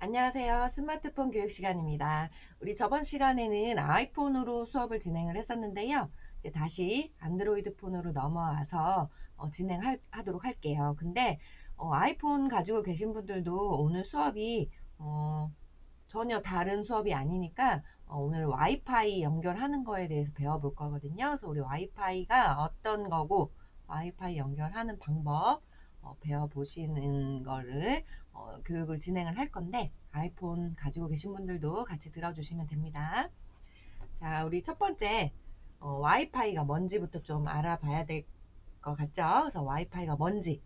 안녕하세요. 스마트폰 교육 시간입니다. 우리 저번 시간에는 아이폰으로 수업을 진행을 했었는데요. 이제 다시 안드로이드 폰으로 넘어와서 진행하도록 할게요. 근데 아이폰 가지고 계신 분들도 오늘 수업이 전혀 다른 수업이 아니니까 오늘 와이파이 연결하는 거에 대해서 배워볼 거거든요. 그래서 우리 와이파이가 어떤 거고 와이파이 연결하는 방법 배워보시는 거를 교육을 진행을 할 건데 아이폰 가지고 계신 분들도 같이 들어주시면 됩니다. 자, 우리 첫 번째 와이파이가 뭔지부터 좀 알아봐야 될 것 같죠? 그래서 와이파이가 뭔지,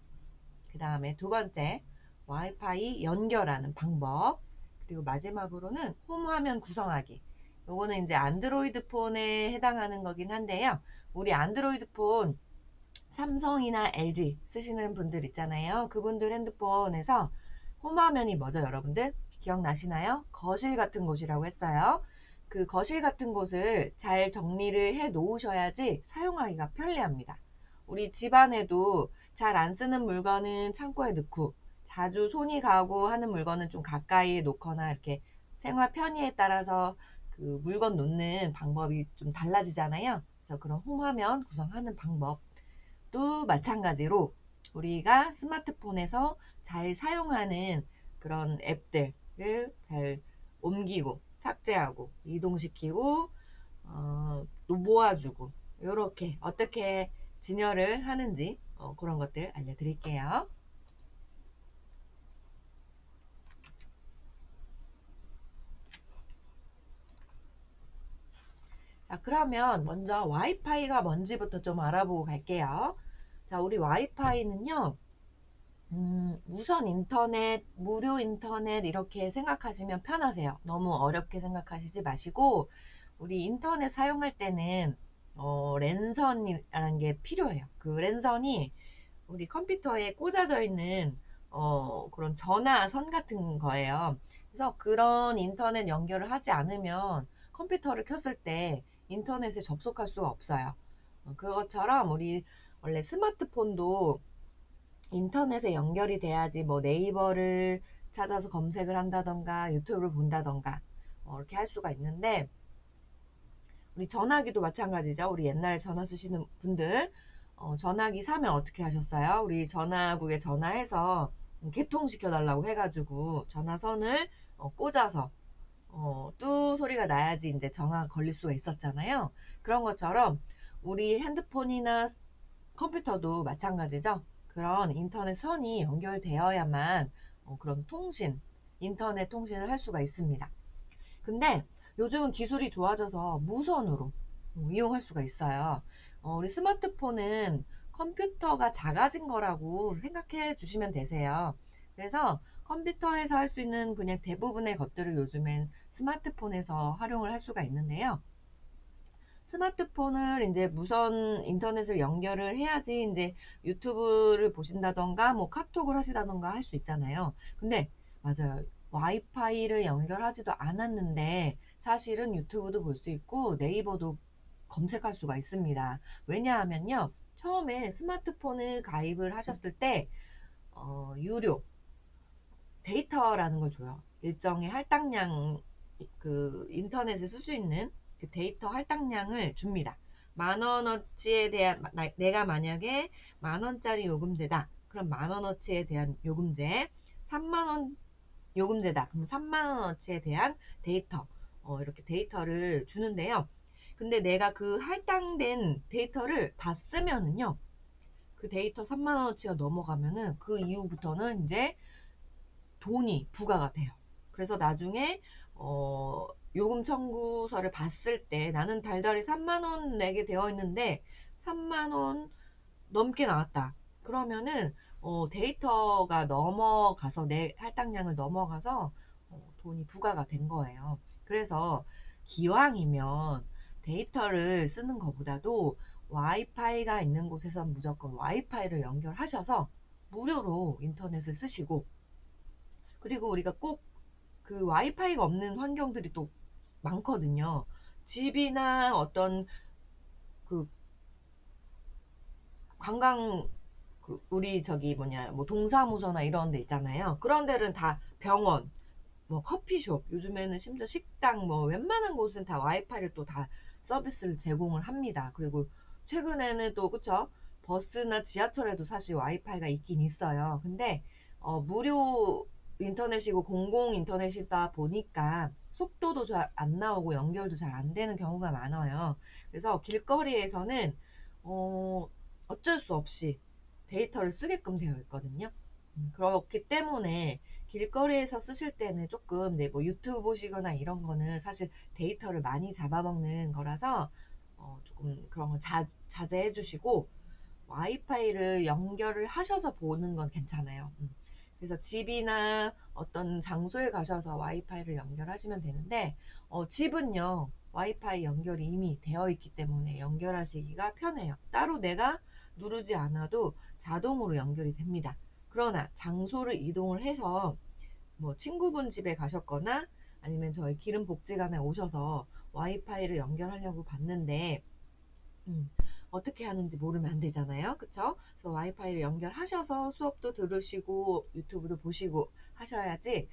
그 다음에 두 번째 와이파이 연결하는 방법, 그리고 마지막으로는 홈 화면 구성하기. 요거는 이제 안드로이드 폰에 해당하는 거긴 한데요. 우리 안드로이드 폰 삼성이나 LG 쓰시는 분들 있잖아요. 그분들 핸드폰에서 홈화면이 뭐죠, 여러분들? 기억나시나요? 거실 같은 곳이라고 했어요. 그 거실 같은 곳을 잘 정리를 해 놓으셔야지 사용하기가 편리합니다. 우리 집안에도 잘 안 쓰는 물건은 창고에 넣고 자주 손이 가고 하는 물건은 좀 가까이에 놓거나 이렇게 생활 편의에 따라서 그 물건 놓는 방법이 좀 달라지잖아요. 그래서 그런 홈화면 구성하는 방법 또 마찬가지로 우리가 스마트폰에서 잘 사용하는 그런 앱들을 잘 옮기고 삭제하고 이동시키고 또 모아주고 이렇게 어떻게 진열을 하는지 그런 것들 알려드릴게요. 자, 그러면 먼저 와이파이가 뭔지부터 좀 알아보고 갈게요. 자, 우리 와이파이는요. 무선 인터넷, 무료 인터넷 이렇게 생각하시면 편하세요. 너무 어렵게 생각하시지 마시고 우리 인터넷 사용할 때는 랜선이라는 게 필요해요. 그 랜선이 우리 컴퓨터에 꽂아져 있는 그런 전화선 같은 거예요. 그래서 그런 인터넷 연결을 하지 않으면 컴퓨터를 켰을 때 인터넷에 접속할 수가 없어요. 그것처럼 우리 원래 스마트폰도 인터넷에 연결이 돼야지 뭐 네이버를 찾아서 검색을 한다던가 유튜브를 본다던가 이렇게 할 수가 있는데 우리 전화기도 마찬가지죠. 우리 옛날에 전화 쓰시는 분들 전화기 사면 어떻게 하셨어요? 우리 전화국에 전화해서 개통시켜 달라고 해가지고 전화선을 꽂아서 뚜 소리가 나야지 이제 전화가 걸릴 수가 있었잖아요. 그런 것처럼 우리 핸드폰이나 컴퓨터도 마찬가지죠. 그런 인터넷 선이 연결되어야만 그런 통신, 인터넷 통신을 할 수가 있습니다. 근데 요즘은 기술이 좋아져서 무선으로 이용할 수가 있어요. 우리 스마트폰은 컴퓨터가 작아진 거라고 생각해 주시면 되세요. 그래서 컴퓨터에서 할 수 있는 그냥 대부분의 것들을 요즘엔 스마트폰에서 활용을 할 수가 있는데요. 스마트폰을 이제 무선 인터넷을 연결을 해야지 이제 유튜브를 보신다던가 뭐 카톡을 하시다던가 할 수 있잖아요. 근데 맞아요. 와이파이를 연결하지도 않았는데 사실은 유튜브도 볼 수 있고 네이버도 검색할 수가 있습니다. 왜냐하면요. 처음에 스마트폰을 가입을 하셨을 때 유료 데이터라는 걸 줘요. 일정의 할당량 그 인터넷을 쓸 수 있는 그 데이터 할당량을 줍니다. 만 원어치에 대한 내가 만약에 만 원짜리 요금제다. 그럼 만 원어치에 대한 요금제 3만 원 요금제다. 그럼 3만 원어치에 대한 데이터 이렇게 데이터를 주는데요. 근데 내가 그 할당된 데이터를 다 쓰면은요. 그 데이터 3만 원어치가 넘어가면은 그 이후부터는 이제 돈이 부과가 돼요. 그래서 나중에 요금 청구서를 봤을 때 나는 달달이 3만 원 내게 되어 있는데 3만 원 넘게 나왔다. 그러면은 데이터가 넘어가서 내 할당량을 넘어가서 돈이 부과가 된 거예요. 그래서 기왕이면 데이터를 쓰는 것보다도 와이파이가 있는 곳에서 무조건 와이파이를 연결하셔서 무료로 인터넷을 쓰시고 그리고 우리가 꼭 그 와이파이가 없는 환경들이 또 많거든요. 집이나 어떤 그 관광 우리 저기 뭐냐 뭐 동사무소나 이런 데 있잖아요. 그런 데는 다 병원, 뭐 커피숍, 요즘에는 심지어 식당, 뭐 웬만한 곳은 다 와이파이를 또 다 서비스를 제공을 합니다. 그리고 최근에는 또 그쵸? 버스나 지하철에도 사실 와이파이가 있긴 있어요. 근데 무료 인터넷이고 공공 인터넷이다 보니까 속도도 잘 안 나오고 연결도 잘 안 되는 경우가 많아요. 그래서 길거리에서는 어쩔 수 없이 데이터를 쓰게끔 되어 있거든요. 그렇기 때문에 길거리에서 쓰실 때는 조금 네, 뭐 유튜브 보시거나 이런 거는 사실 데이터를 많이 잡아먹는 거라서 조금 그런 거 자제해 주시고 와이파이를 연결을 하셔서 보는 건 괜찮아요. 그래서 집이나 어떤 장소에 가셔서 와이파이를 연결하시면 되는데 집은요 와이파이 연결이 이미 되어 있기 때문에 연결하시기가 편해요. 따로 내가 누르지 않아도 자동으로 연결이 됩니다. 그러나 장소를 이동을 해서 뭐 친구분 집에 가셨거나 아니면 저희 기름복지관에 오셔서 와이파이를 연결하려고 봤는데 음, 어떻게 하는지 모르면 안 되잖아요. 그쵸? 그래서 와이파이를 연결하셔서 수업도 들으시고 유튜브도 보시고 하셔야지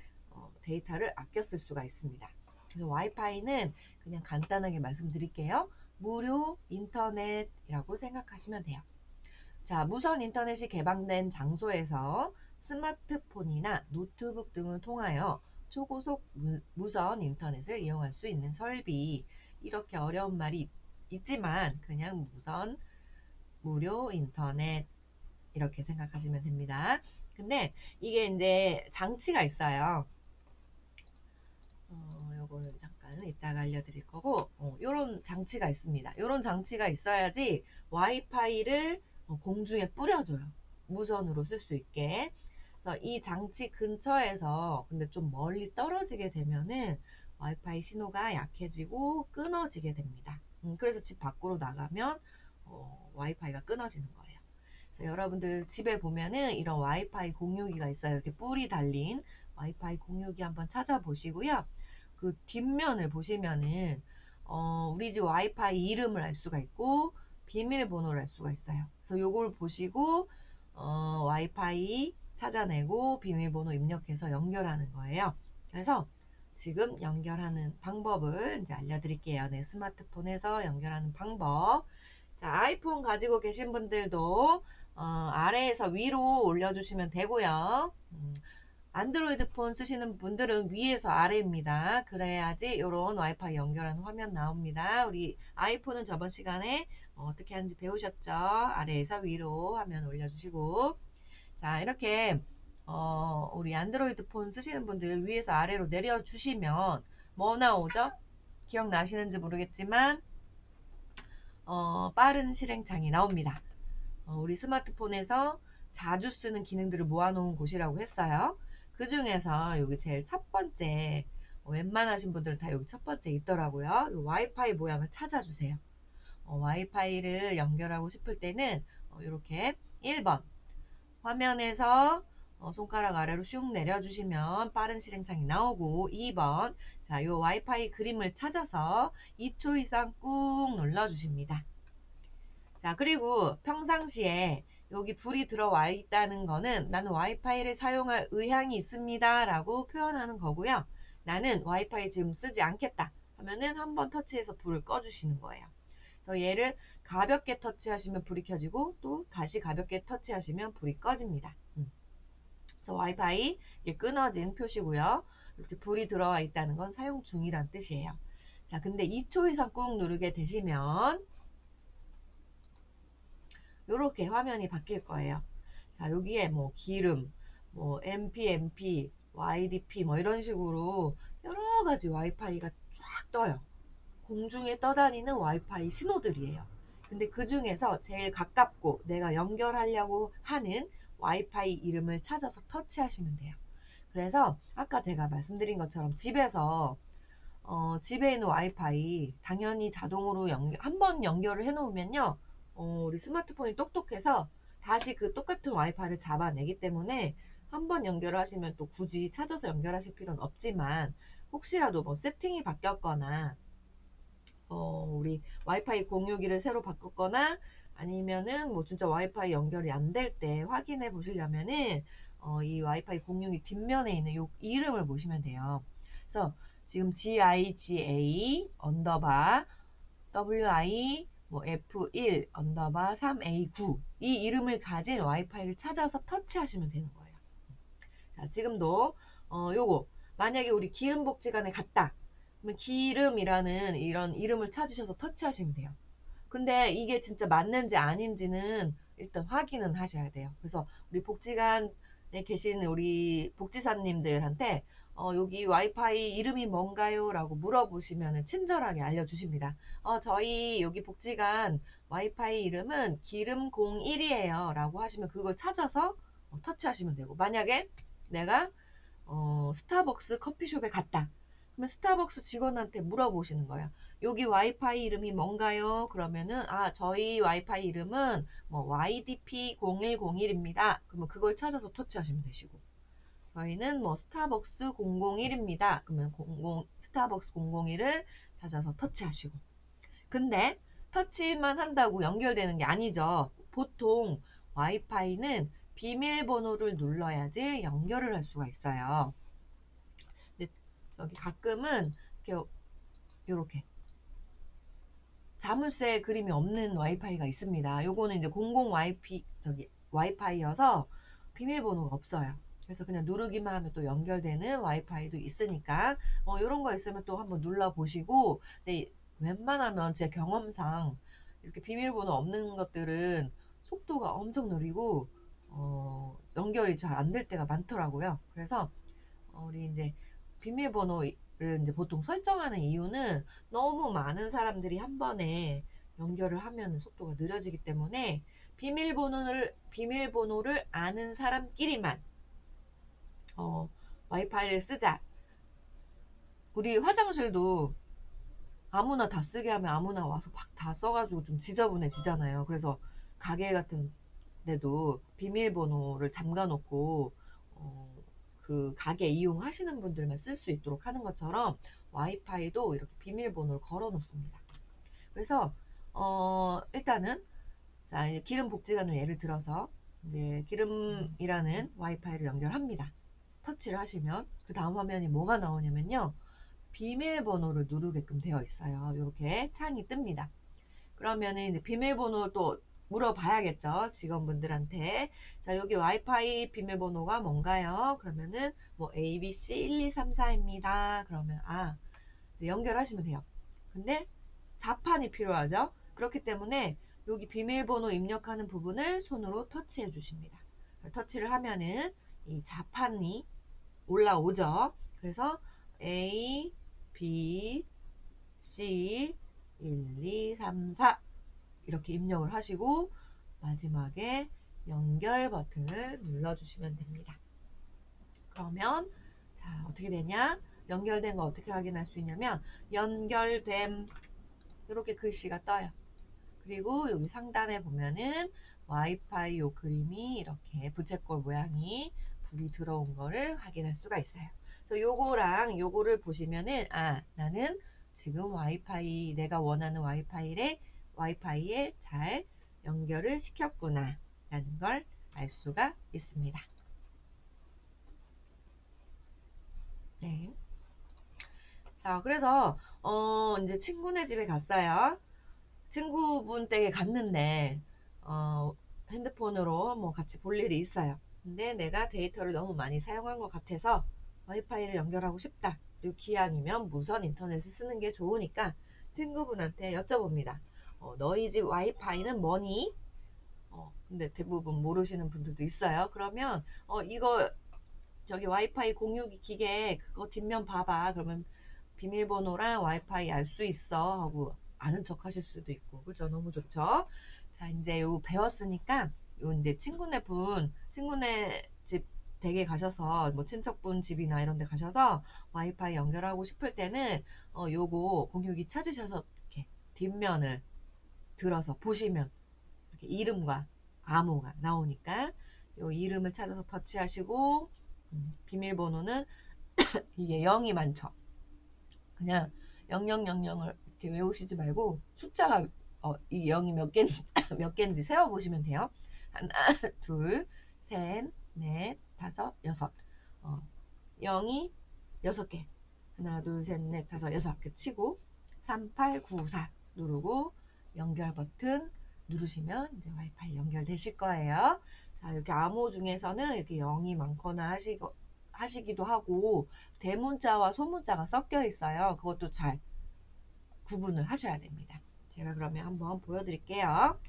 데이터를 아껴 쓸 수가 있습니다. 그래서 와이파이는 그냥 간단하게 말씀드릴게요. 무료 인터넷이라고 생각하시면 돼요. 자, 무선 인터넷이 개방된 장소에서 스마트폰이나 노트북 등을 통하여 초고속 무선 인터넷을 이용할 수 있는 설비. 이렇게 어려운 말이 있지만 그냥 무선 무료 인터넷 이렇게 생각하시면 됩니다. 근데 이게 이제 장치가 있어요. 요거는 잠깐 이따가 알려드릴 거고 요런 장치가 있습니다. 요런 장치가 있어야지 와이파이를 공중에 뿌려줘요. 무선으로 쓸 수 있게. 그래서 이 장치 근처에서 근데 좀 멀리 떨어지게 되면은 와이파이 신호가 약해지고 끊어지게 됩니다. 그래서 집 밖으로 나가면 와이파이가 끊어지는 거예요. 그래서 여러분들 집에 보면은 이런 와이파이 공유기가 있어요. 이렇게 뿔이 달린 와이파이 공유기 한번 찾아보시고요. 그 뒷면을 보시면은 우리 집 와이파이 이름을 알 수가 있고 비밀번호를 알 수가 있어요. 그래서 요걸 보시고 와이파이 찾아내고 비밀번호 입력해서 연결하는 거예요. 그래서 지금 연결하는 방법을 이제 알려드릴게요. 네, 스마트폰에서 연결하는 방법. 자, 아이폰 가지고 계신 분들도 아래에서 위로 올려주시면 되고요. 안드로이드 폰 쓰시는 분들은 위에서 아래입니다. 그래야지 이런 와이파이 연결하는 화면 나옵니다. 우리 아이폰은 저번 시간에 어떻게 하는지 배우셨죠? 아래에서 위로 화면 올려주시고 자 이렇게 우리 안드로이드 폰 쓰시는 분들 위에서 아래로 내려주시면 뭐 나오죠? 기억나시는지 모르겠지만 빠른 실행창이 나옵니다. 우리 스마트폰에서 자주 쓰는 기능들을 모아놓은 곳이라고 했어요. 그 중에서 여기 제일 첫 번째, 웬만하신 분들은 다 여기 첫 번째 있더라고요. 이 와이파이 모양을 찾아주세요. 와이파이를 연결하고 싶을 때는 이렇게 1번 화면에서 손가락 아래로 슉 내려주시면 빠른 실행창이 나오고 2번 자, 요 와이파이 그림을 찾아서 2초 이상 꾹 눌러주십니다. 자, 그리고 평상시에 여기 불이 들어와 있다는 거는 나는 와이파이를 사용할 의향이 있습니다 라고 표현하는 거고요. 나는 와이파이 지금 쓰지 않겠다 하면은 한번 터치해서 불을 꺼주시는 거예요. 그래서 얘를 가볍게 터치하시면 불이 켜지고 또 다시 가볍게 터치하시면 불이 꺼집니다. 그래서 와이파이 끊어진 표시고요. 이렇게 불이 들어와 있다는 건 사용 중이란 뜻이에요. 자, 근데 2초 이상 꾹 누르게 되시면 이렇게 화면이 바뀔 거예요. 자, 여기에 뭐 기름, 뭐 MP, YDP 뭐 이런 식으로 여러 가지 와이파이가 쫙 떠요. 공중에 떠다니는 와이파이 신호들이에요. 근데 그 중에서 제일 가깝고 내가 연결하려고 하는 와이파이 이름을 찾아서 터치하시면 돼요. 그래서 아까 제가 말씀드린 것처럼 집에서 집에 있는 와이파이 당연히 자동으로 한번 연결을 해 놓으면요. 우리 스마트폰이 똑똑해서 다시 그 똑같은 와이파이를 잡아내기 때문에 한번 연결을 하시면 또 굳이 찾아서 연결하실 필요는 없지만 혹시라도 뭐 세팅이 바뀌었거나 우리 와이파이 공유기를 새로 바꿨거나 아니면은 뭐 진짜 와이파이 연결이 안 될 때 확인해 보시려면은 이 와이파이 공유기 뒷면에 있는 요 이름을 보시면 돼요. 그래서 지금 GIGA 언더바 WI 뭐 F1 언더바 3A9 이 이름을 가진 와이파이를 찾아서 터치하시면 되는 거예요. 자, 지금도 요거 만약에 우리 기름복지관에 갔다. 그러면 기름이라는 이런 이름을 찾으셔서 터치하시면 돼요. 근데 이게 진짜 맞는지 아닌지는 일단 확인은 하셔야 돼요. 그래서 우리 복지관에 계신 우리 복지사님들한테 여기 와이파이 이름이 뭔가요? 라고 물어보시면 친절하게 알려주십니다. 저희 여기 복지관 와이파이 이름은 기름01이에요. 라고 하시면 그걸 찾아서 터치하시면 되고, 만약에 내가 스타벅스 커피숍에 갔다. 그러면 스타벅스 직원한테 물어보시는 거예요. 여기 와이파이 이름이 뭔가요? 그러면은 저희 와이파이 이름은 뭐 YDP0101입니다. 그러면 그걸 찾아서 터치하시면 되시고, 저희는 뭐 스타벅스 001입니다. 그러면 스타벅스 001을 찾아서 터치하시고. 근데 터치만 한다고 연결되는 게 아니죠. 보통 와이파이는 비밀번호를 눌러야지 연결을 할 수가 있어요. 근데 저기 가끔은 이렇게 자물쇠 그림이 없는 와이파이가 있습니다. 요거는 이제 공공 와이파이여서 비밀번호가 없어요. 그래서 그냥 누르기만 하면 또 연결되는 와이파이도 있으니까 요런 거 있으면 또 한번 눌러보시고, 근데 웬만하면 제 경험상 이렇게 비밀번호 없는 것들은 속도가 엄청 느리고 연결이 잘 안 될 때가 많더라고요. 그래서 우리 이제 비밀번호를 이제 보통 설정하는 이유는 너무 많은 사람들이 한 번에 연결을 하면 속도가 느려지기 때문에 비밀번호를 아는 사람끼리만 와이파이를 쓰자. 우리 화장실도 아무나 다 쓰게 하면 아무나 와서 막 다 써가지고 좀 지저분해지잖아요. 그래서 가게 같은 데도 비밀번호를 잠가놓고 그 가게 이용하시는 분들만 쓸 수 있도록 하는 것처럼 와이파이도 이렇게 비밀번호를 걸어 놓습니다. 그래서 일단은 자, 이제 기름 복지관을 예를 들어서 이제 기름이라는 와이파이를 연결합니다. 터치를 하시면 그 다음 화면이 뭐가 나오냐면요. 비밀번호를 누르게끔 되어 있어요. 이렇게 창이 뜹니다. 그러면은 이제 비밀번호 또 물어봐야겠죠. 직원분들한테. 자, 여기 와이파이 비밀번호가 뭔가요? 그러면은 뭐 ABC1234입니다. 그러면 연결하시면 돼요. 근데 자판이 필요하죠. 그렇기 때문에 여기 비밀번호 입력하는 부분을 손으로 터치해 주십니다. 터치를 하면은 이 자판이 올라오죠. 그래서 A, B, C 1, 2, 3, 4 이렇게 입력을 하시고 마지막에 연결 버튼을 눌러주시면 됩니다. 그러면 자, 어떻게 되냐? 연결된 거 어떻게 확인할 수 있냐면 연결됨 이렇게 글씨가 떠요. 그리고 여기 상단에 보면은 와이파이 요 그림이 이렇게 부채꼴 모양이 불이 들어온 거를 확인할 수가 있어요. 그래서 요거랑 요거를 보시면은 나는 지금 와이파이 내가 원하는 와이파이에 잘 연결을 시켰구나 라는 걸 알 수가 있습니다. 네. 자, 그래서 이제 친구네 집에 갔어요. 친구분 댁에 갔는데 핸드폰으로 뭐 같이 볼 일이 있어요. 근데 내가 데이터를 너무 많이 사용한 것 같아서 와이파이를 연결하고 싶다. 그리고 기왕이면 무선 인터넷을 쓰는 게 좋으니까 친구분한테 여쭤봅니다. 너희 집 와이파이는 뭐니? 근데 대부분 모르시는 분들도 있어요. 그러면 이거 저기 와이파이 공유기 기계 그거 뒷면 봐봐. 그러면 비밀번호랑 와이파이 알 수 있어 하고 아는 척 하실 수도 있고, 그죠? 너무 좋죠? 자, 이제 요 배웠으니까 요 이제 친구네 집 댁에 가셔서 뭐 친척분 집이나 이런 데 가셔서 와이파이 연결하고 싶을 때는 요거 공유기 찾으셔서 이렇게 뒷면을 들어서 보시면 이렇게 이름과 암호가 나오니까 요 이름을 찾아서 터치하시고 비밀번호는 이게 0이 많죠. 그냥 0000을 이렇게 외우시지 말고 숫자가 이 0이 몇 개인지 세어보시면 돼요. 하나, 둘, 셋, 넷, 다섯, 여섯. 0이 6개. 하나, 둘, 셋, 넷, 다섯, 여섯. 이렇게 치고 3, 8, 9, 4 누르고 연결 버튼 누르시면 이제 와이파이 연결되실 거예요. 자, 이렇게 암호 중에서는 이렇게 0이 많거나 하시기도 하고 대문자와 소문자가 섞여 있어요. 그것도 잘 구분을 하셔야 됩니다. 제가 그러면 한번 보여드릴게요.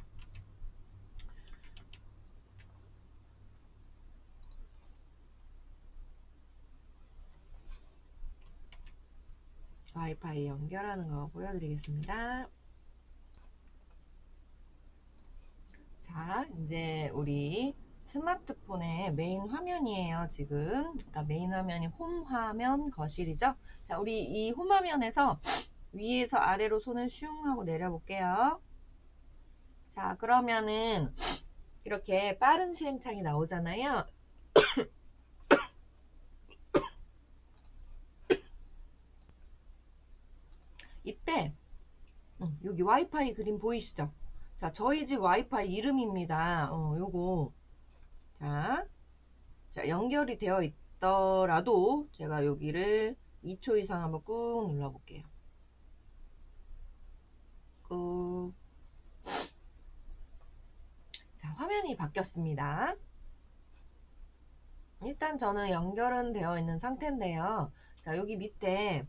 와이파이 연결하는 거 보여드리겠습니다. 자, 이제 우리 스마트폰의 메인 화면이에요, 지금. 그러니까 메인 화면이 홈 화면, 거실이죠. 자, 우리 이 홈 화면에서 위에서 아래로 손을 슝 하고 내려볼게요. 자, 그러면은 이렇게 빠른 실행창이 나오잖아요. 이때 여기 와이파이 그림 보이시죠? 자, 저희 집 와이파이 이름입니다. 요거. 자, 연결이 되어 있더라도 제가 여기를 2초 이상 한번 꾹 눌러볼게요. 꾹. 자, 화면이 바뀌었습니다. 일단 저는 연결은 되어 있는 상태인데요. 자, 여기 밑에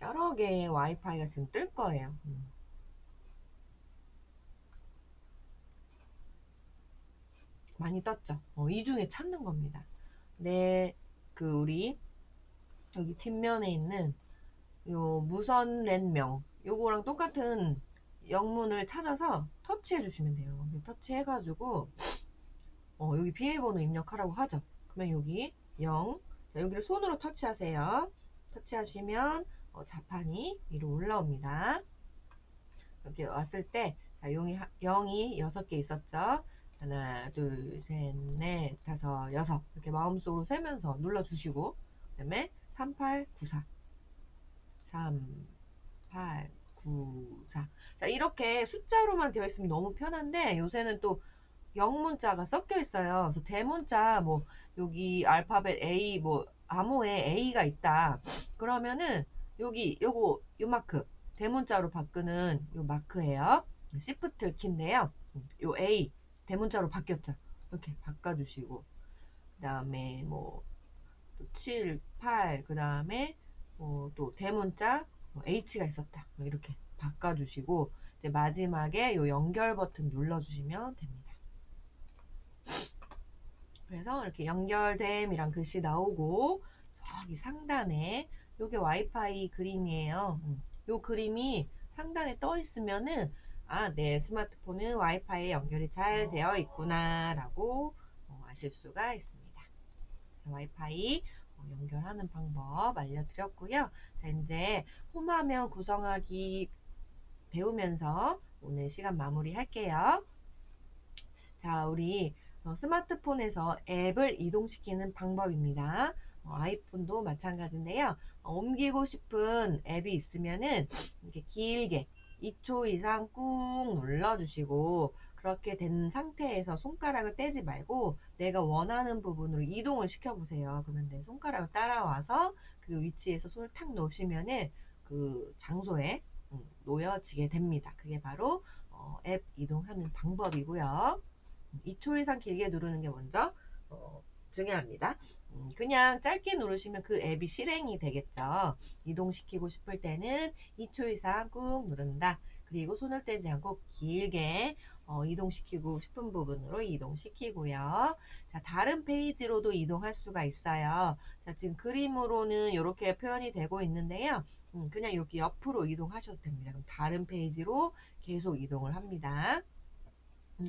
여러 개의 와이파이가 지금 뜰 거예요. 많이 떴죠? 이 중에 찾는 겁니다. 우리 여기 뒷면에 있는 요 무선 랜명 요거랑 똑같은 영문을 찾아서 터치해 주시면 돼요. 터치해 가지고 여기 비밀번호 입력하라고 하죠. 그러면 여기 0. 자, 여기를 손으로 터치하세요. 터치하시면 자판이 위로 올라옵니다. 여기 왔을 때 자, 0이 6개 있었죠. 하나, 둘, 셋, 넷, 다섯, 여섯. 이렇게 마음속으로 세면서 눌러주시고, 그 다음에 3, 8, 9, 4. 3, 8, 9, 4. 자, 이렇게 숫자로만 되어 있으면 너무 편한데, 요새는 또 영문자가 섞여 있어요. 그래서 대문자, 뭐, 여기 알파벳 A, 뭐, 암호에 A가 있다. 그러면은, 여기, 요 마크, 대문자로 바꾸는 요 마크예요. Shift 키인데요. 요 A, 대문자로 바뀌었죠. 이렇게 바꿔주시고, 그 다음에 뭐, 또 7, 8, 그 다음에 또 대문자 H가 있었다. 이렇게 바꿔주시고, 이제 마지막에 요 연결 버튼 눌러주시면 됩니다. 그래서 이렇게 연결됨이란 글씨 나오고 저기 상단에 요게 와이파이 그림이에요. 요 그림이 상단에 떠 있으면은 내 스마트폰은 와이파이에 연결이 잘 되어 있구나 라고 아실 수가 있습니다. 와이파이 연결하는 방법 알려드렸고요. 자, 이제 홈화면 구성하기 배우면서 오늘 시간 마무리 할게요. 자, 우리 스마트폰에서 앱을 이동시키는 방법입니다. 아이폰도 마찬가지인데요. 옮기고 싶은 앱이 있으면은 이렇게 길게 2초 이상 꾹 눌러주시고 그렇게 된 상태에서 손가락을 떼지 말고 내가 원하는 부분으로 이동을 시켜보세요. 그러면 내 손가락을 따라와서 그 위치에서 손을 탁 놓으시면은 그 장소에 놓여지게 됩니다. 그게 바로 앱 이동하는 방법이고요. 2초 이상 길게 누르는 게 먼저 중요합니다. 그냥 짧게 누르시면 그 앱이 실행이 되겠죠. 이동시키고 싶을 때는 2초 이상 꾹 누른다. 그리고 손을 떼지 않고 길게 이동시키고 싶은 부분으로 이동시키고요. 자, 다른 페이지로도 이동할 수가 있어요. 자, 지금 그림으로는 이렇게 표현이 되고 있는데요. 그냥 이렇게 옆으로 이동하셔도 됩니다. 그럼 다른 페이지로 계속 이동을 합니다.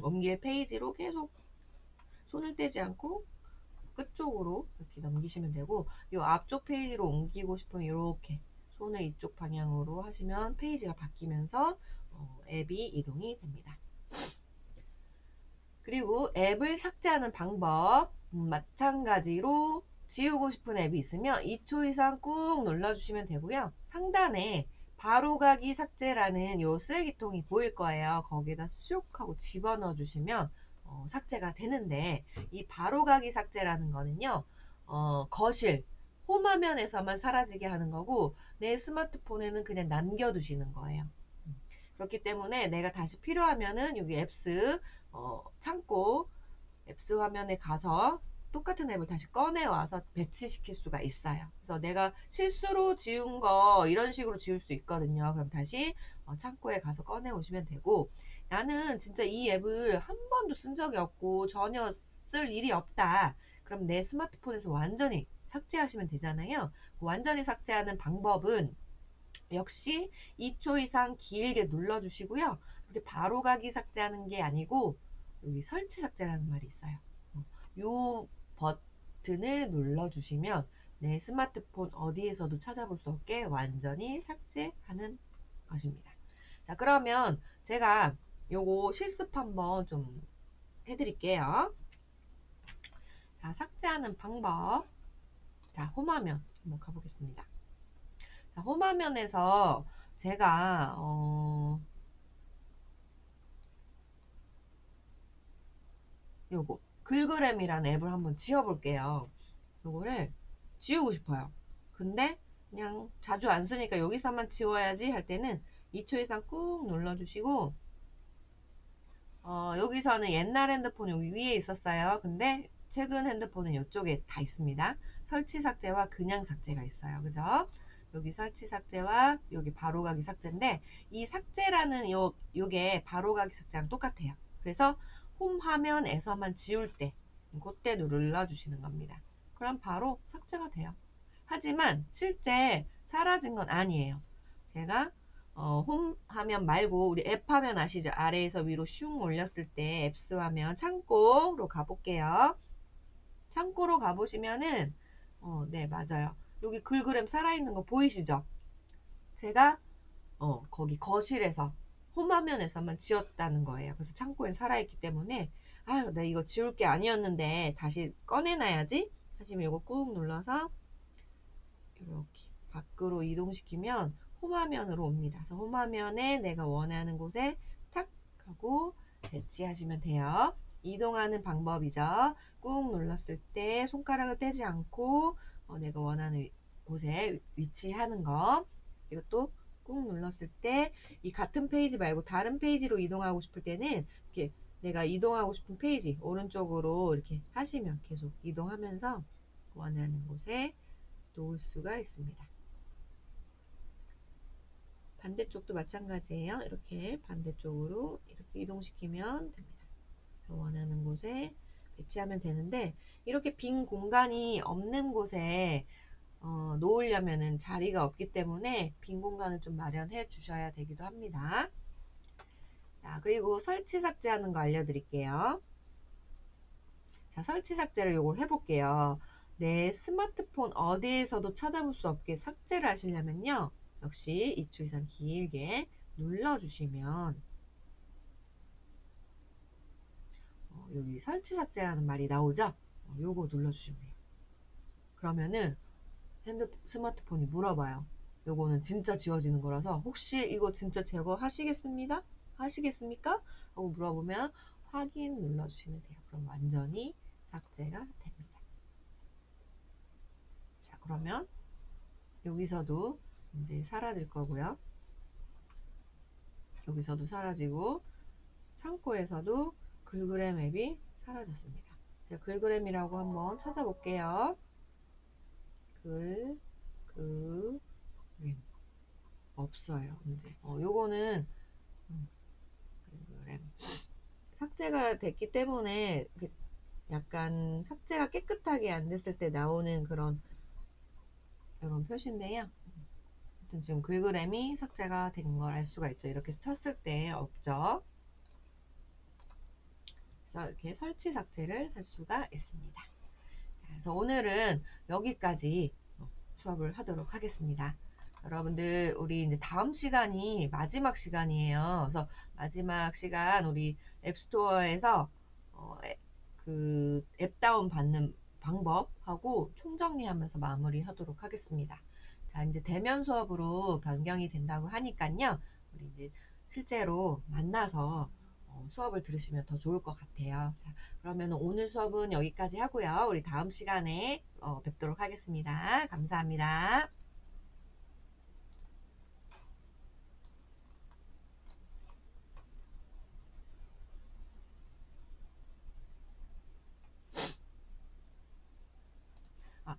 옮길 페이지로 계속 손을 떼지 않고 끝쪽으로 이렇게 넘기시면 되고 이 앞쪽 페이지로 옮기고 싶으면 이렇게 손을 이쪽 방향으로 하시면 페이지가 바뀌면서 앱이 이동이 됩니다. 그리고 앱을 삭제하는 방법 마찬가지로 지우고 싶은 앱이 있으면 2초 이상 꾹 눌러주시면 되고요. 상단에 바로가기 삭제라는 요 쓰레기통이 보일 거예요. 거기에다 슉 하고 집어넣어 주시면 삭제가 되는데, 이 바로가기 삭제라는 거는요, 거실, 홈화면에서만 사라지게 하는 거고, 내 스마트폰에는 그냥 남겨두시는 거예요. 그렇기 때문에 내가 다시 필요하면은 여기 앱스, 창고, 앱스 화면에 가서 똑같은 앱을 다시 꺼내와서 배치시킬 수가 있어요. 그래서 내가 실수로 지운 거 이런 식으로 지울 수 있거든요. 그럼 다시 창고에 가서 꺼내 오시면 되고, 나는 진짜 이 앱을 한 번도 쓴 적이 없고 전혀 쓸 일이 없다. 그럼 내 스마트폰에서 완전히 삭제하시면 되잖아요. 완전히 삭제하는 방법은 역시 2초 이상 길게 눌러주시고요. 이렇게 바로 가기 삭제하는 게 아니고 여기 설치 삭제라는 말이 있어요. 이 버튼을 눌러주시면 내 스마트폰 어디에서도 찾아볼 수 없게 완전히 삭제하는 것입니다. 자, 그러면 제가 요거 실습 한번 좀 해드릴게요. 자, 삭제하는 방법. 자, 홈화면 한번 가보겠습니다. 자, 홈화면에서 제가 요거 글그램이라는 앱을 한번 지워볼게요. 요거를 지우고 싶어요. 근데 그냥 자주 안 쓰니까 여기서만 지워야지 할 때는 2초 이상 꾹 눌러주시고, 여기서는 옛날 핸드폰 여기 위에 있었어요. 근데 최근 핸드폰은 이쪽에 다 있습니다. 설치 삭제와 그냥 삭제가 있어요. 그죠? 여기 설치 삭제와 여기 바로가기 삭제인데, 이 삭제라는 요게 바로가기 삭제랑 똑같아요. 그래서 홈 화면에서만 지울 때 그때 눌러주시는 겁니다. 그럼 바로 삭제가 돼요. 하지만 실제 사라진 건 아니에요. 제가 홈 화면 말고 우리 앱 화면 아시죠? 아래에서 위로 슝 올렸을 때 앱스 화면 창고로 가볼게요. 창고로 가보시면은 네, 맞아요. 여기 글그램 살아있는 거 보이시죠? 제가 거기 거실에서 홈 화면에서만 지웠다는 거예요. 그래서 창고에 살아있기 때문에 아유, 나 이거 지울 게 아니었는데 다시 꺼내놔야지 하시면 이거 꾹 눌러서 이렇게 밖으로 이동시키면 홈화면으로 옵니다. 그래서 홈화면에 내가 원하는 곳에 탁 하고 배치하시면 돼요. 이동하는 방법이죠. 꾹 눌렀을 때 손가락을 떼지 않고 내가 원하는 곳에 위치하는 거. 이것도 꾹 눌렀을 때 이 같은 페이지 말고 다른 페이지로 이동하고 싶을 때는 이렇게 내가 이동하고 싶은 페이지 오른쪽으로 이렇게 하시면 계속 이동하면서 원하는 곳에 놓을 수가 있습니다. 반대쪽도 마찬가지예요. 이렇게 반대쪽으로 이렇게 이동시키면 됩니다. 원하는 곳에 배치하면 되는데, 이렇게 빈 공간이 없는 곳에 놓으려면 자리가 없기 때문에 빈 공간을 좀 마련해 주셔야 되기도 합니다. 자, 그리고 설치 삭제하는 거 알려드릴게요. 자, 설치 삭제를 요걸 해볼게요. 내 스마트폰 어디에서도 찾아볼 수 없게 삭제를 하시려면요. 역시 2초 이상 길게 눌러주시면 여기 설치 삭제라는 말이 나오죠? 요거 눌러주시면 돼요. 그러면은 스마트폰이 물어봐요. 요거는 진짜 지워지는 거라서 혹시 이거 진짜 제거하시겠습니다? 하시겠습니까? 하고 물어보면 확인 눌러주시면 돼요. 그럼 완전히 삭제가 됩니다. 자, 그러면 여기서도 이제 사라질 거고요. 여기서도 사라지고 창고에서도 글그램 앱이 사라졌습니다. 글그램이라고 한번 찾아볼게요. 글그램 없어요. 이제 요거는 글그램 삭제가 됐기 때문에 약간 삭제가 깨끗하게 안 됐을 때 나오는 그런 이런 표시인데요. 아무튼 지금 글그램이 삭제가 된 걸 알 수가 있죠. 이렇게 쳤을 때 없죠. 그래서 이렇게 설치 삭제를 할 수가 있습니다. 그래서 오늘은 여기까지 수업을 하도록 하겠습니다. 여러분들 우리 이제 다음 시간이 마지막 시간이에요. 그래서 마지막 시간 우리 앱스토어에서 그 앱 다운 받는 방법하고 총정리하면서 마무리하도록 하겠습니다. 자, 이제 대면 수업으로 변경이 된다고 하니까요. 우리 이제 실제로 만나서 수업을 들으시면 더 좋을 것 같아요. 자, 그러면 오늘 수업은 여기까지 하고요. 우리 다음 시간에 뵙도록 하겠습니다. 감사합니다.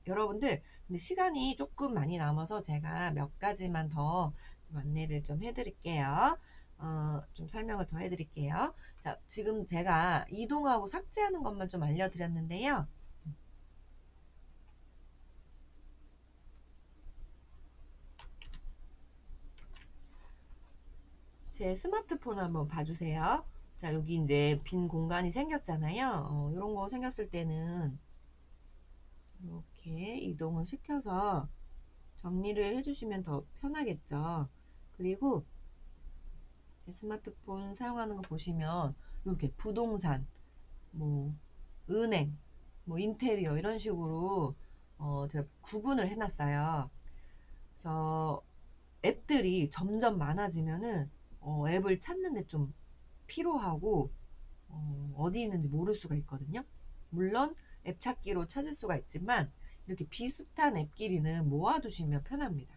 여러분들, 근데 시간이 조금 많이 남아서 제가 몇 가지만 더 안내를 좀 해드릴게요. 좀 설명을 더 해드릴게요. 자, 지금 제가 이동하고 삭제하는 것만 좀 알려드렸는데요. 제 스마트폰 한번 봐주세요. 자, 여기 이제 빈 공간이 생겼잖아요. 이런 거 생겼을 때는 이렇게 이동을 시켜서 정리를 해주시면 더 편하겠죠. 그리고 스마트폰 사용하는 거 보시면 이렇게 부동산, 뭐 은행, 뭐 인테리어 이런 식으로 제가 구분을 해놨어요. 그래서 앱들이 점점 많아지면은 앱을 찾는데 좀 피로하고 어디 있는지 모를 수가 있거든요. 물론 앱 찾기로 찾을 수가 있지만 이렇게 비슷한 앱끼리는 모아두시면 편합니다.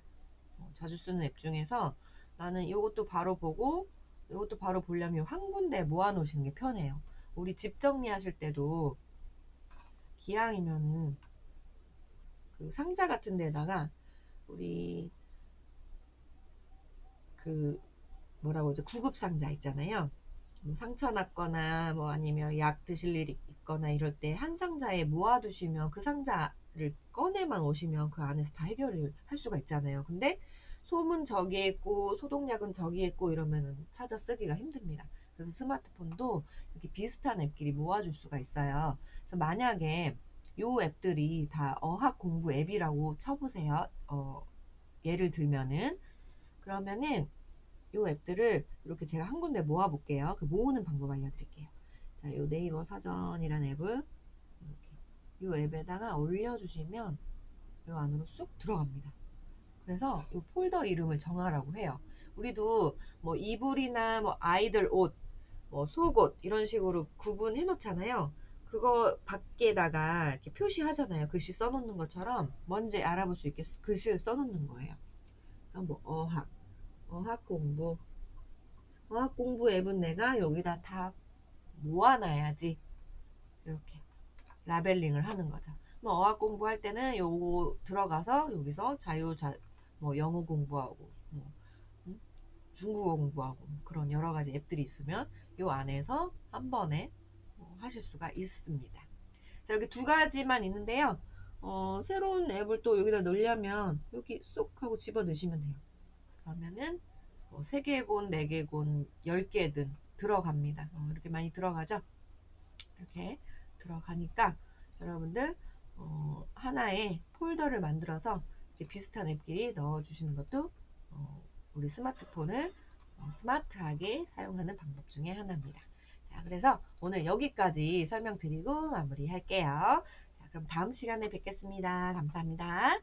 자주 쓰는 앱 중에서 나는 이것도 바로 보고 이것도 바로 보려면 한 군데 모아놓으시는 게 편해요. 우리 집 정리하실 때도 기왕이면은 그 상자 같은 데다가 우리 그 뭐라고 하죠? 구급 상자 있잖아요. 뭐 상처 났거나 뭐 아니면 약 드실 일이 있거나 이럴 때 한 상자에 모아두시면 그 상자를 꺼내만 오시면 그 안에서 다 해결을 할 수가 있잖아요. 근데 솜은 저기에 있고 소독약은 저기에 있고 이러면 찾아 쓰기가 힘듭니다. 그래서 스마트폰도 이렇게 비슷한 앱끼리 모아줄 수가 있어요. 그래서 만약에 요 앱들이 다 어학 공부 앱이라고 쳐보세요. 예를 들면은 그러면은 요 앱들을 이렇게 제가 한 군데 모아 볼게요. 그 모으는 방법 알려드릴게요. 자, 요 네이버 사전이라는 앱을 이렇게 요 앱에다가 올려주시면 요 안으로 쑥 들어갑니다. 그래서 요 폴더 이름을 정하라고 해요. 우리도 뭐 이불이나 뭐 아이들 옷, 뭐 속옷 이런 식으로 구분해 놓잖아요. 그거 밖에다가 이렇게 표시하잖아요. 글씨 써놓는 것처럼 뭔지 알아볼 수 있게 글씨를 써놓는 거예요. 그래서 뭐 어학 공부, 어학 공부 앱은 내가 여기다 다 모아놔야지. 이렇게 라벨링을 하는 거죠. 뭐 어학 공부할 때는 요거 들어가서 여기서 뭐 영어 공부하고 뭐 중국어 공부하고 그런 여러 가지 앱들이 있으면 요 안에서 한 번에 하실 수가 있습니다. 자, 여기 두 가지만 있는데요. 새로운 앱을 또 여기다 넣으려면 여기 쏙 하고 집어 넣으시면 돼요. 그러면은 3개곤, 4개곤, 10개든 들어갑니다. 이렇게 많이 들어가죠? 이렇게 들어가니까 여러분들 하나의 폴더를 만들어서 비슷한 앱끼리 넣어주시는 것도 우리 스마트폰을 스마트하게 사용하는 방법 중에 하나입니다. 자, 그래서 오늘 여기까지 설명드리고 마무리할게요. 자, 그럼 다음 시간에 뵙겠습니다. 감사합니다.